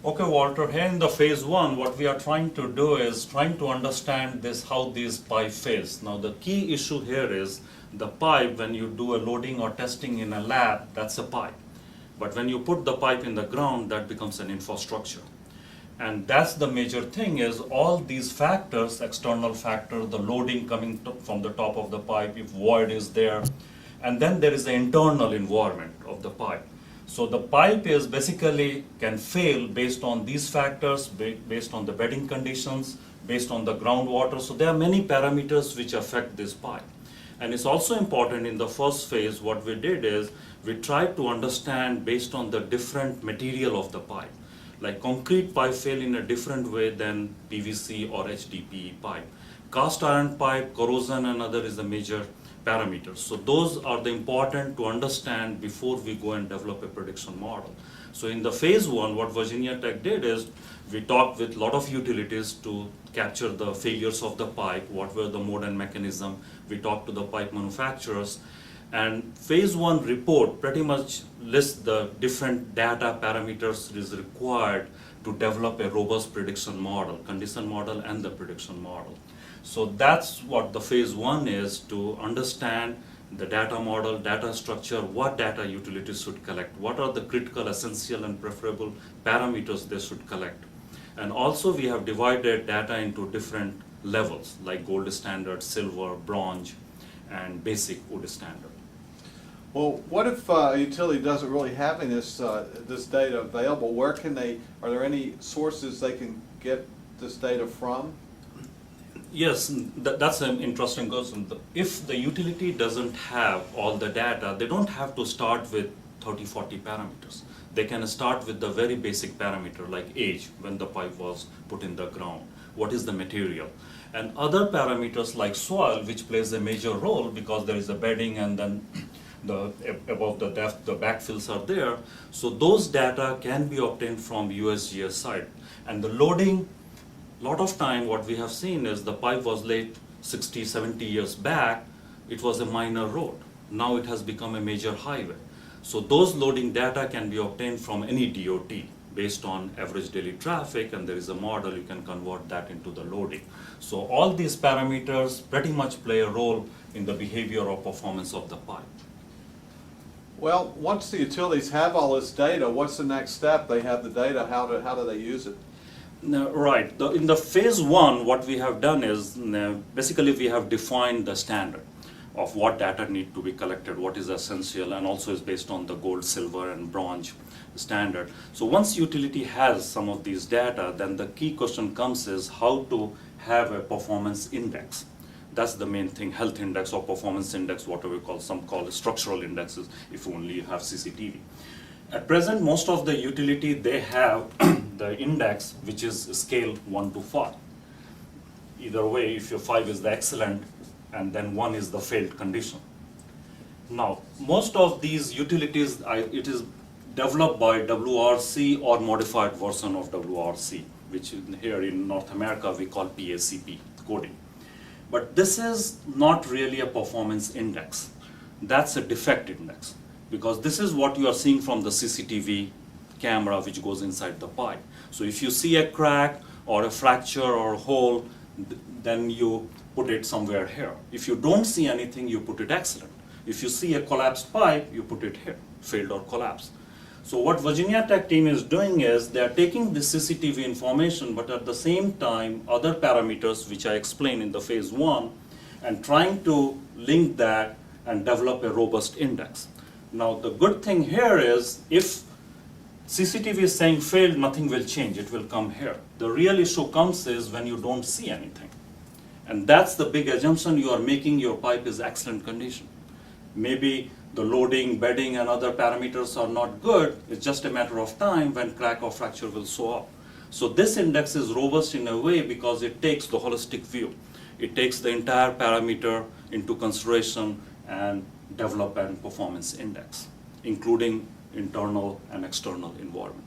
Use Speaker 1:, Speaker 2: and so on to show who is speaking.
Speaker 1: Okay, Walter, here in the phase one, what we are trying to do is trying to understand this, how these pipe fails. Now, the key issue here is the pipe, when you do a loading or testing in a lab, that's a pipe. But when you put the pipe in the ground, that becomes an infrastructure. And that's the major thing is all these factors, external factor, the loading coming from the top of the pipe, if void is there, and then there is the internal environment of the pipe. So the pipe is basically can fail based on these factors, based on the bedding conditions, based on the groundwater. So there are many parameters which affect this pipe. And it's also important in the first phase, what we did is we tried to understand based on the different material of the pipe. Like concrete pipe fail in a different way than PVC or HDPE pipe. Cast iron pipe, corrosion and other is a major parameters. So those are the important to understand before we go and develop a prediction model. So in the phase one, what Virginia Tech did is we talked with a lot of utilities to capture the failures of the pipe, what were the mode and mechanism. We talked to the pipe manufacturers. And phase one report pretty much lists the different data parameters is required to develop a robust prediction model, condition model and the prediction model. So that's what the phase one is, to understand the data model, data structure, what data utilities should collect, what are the critical, essential and preferable parameters they should collect. And also we have divided data into different levels like gold standard, silver, bronze and basic wood standard.
Speaker 2: Well, what if a utility doesn't really have any this data available? Where can they, are there any sources they can get this data from?
Speaker 1: Yes, that's an interesting question. If the utility doesn't have all the data, they don't have to start with 30, 40 parameters. They can start with the very basic parameter like age, when the pipe was put in the ground, what is the material. And other parameters like soil, which plays a major role because there is a bedding and then above the depth, the backfills are there. So those data can be obtained from USGS site. And the loading, lot of time what we have seen is the pipe was laid 60, 70 years back, it was a minor road. Now it has become a major highway. So those loading data can be obtained from any DOT based on average daily traffic, and there is a model, you can convert that into the loading. So all these parameters pretty much play a role in the behavior or performance of the pipe.
Speaker 2: Well, once the utilities have all this data, what's the next step? They have the data, how do they use it?
Speaker 1: No, right. In the phase one, what we have done is basically we have defined the standard of what data need to be collected, what is essential, and also is based on the gold, silver, and bronze standard. So once utility has some of these data, then the key question comes is how to have a performance index. That's the main thing, health index or performance index, whatever we call, some call structural indexes if only you have CCTV. At present, most of the utility, they have the index which is scale 1 to 5. Either way, if your 5 is the excellent and then 1 is the failed condition. Now, most of these utilities, it is developed by WRC or modified version of WRC, which here in North America we call PACP coding. But this is not really a performance index. That's a defect index, because this is what you are seeing from the CCTV camera which goes inside the pipe. So if you see a crack or a fracture or a hole, then you put it somewhere here. If you don't see anything, you put it excellent. If you see a collapsed pipe, you put it here, failed or collapsed. So what Virginia Tech team is doing is they are taking the CCTV information, but at the same time other parameters which I explained in the phase one, and trying to link that and develop a robust index. Now the good thing here is if CCTV is saying failed, nothing will change, it will come here. The real issue comes is when you don't see anything. And that's the big assumption you are making, your pipe is excellent condition. Maybe the loading, bedding and other parameters are not good, it's just a matter of time when crack or fracture will show up. So this index is robust in a way because it takes the holistic view. It takes the entire parameter into consideration and develop an performance index, including internal and external environment.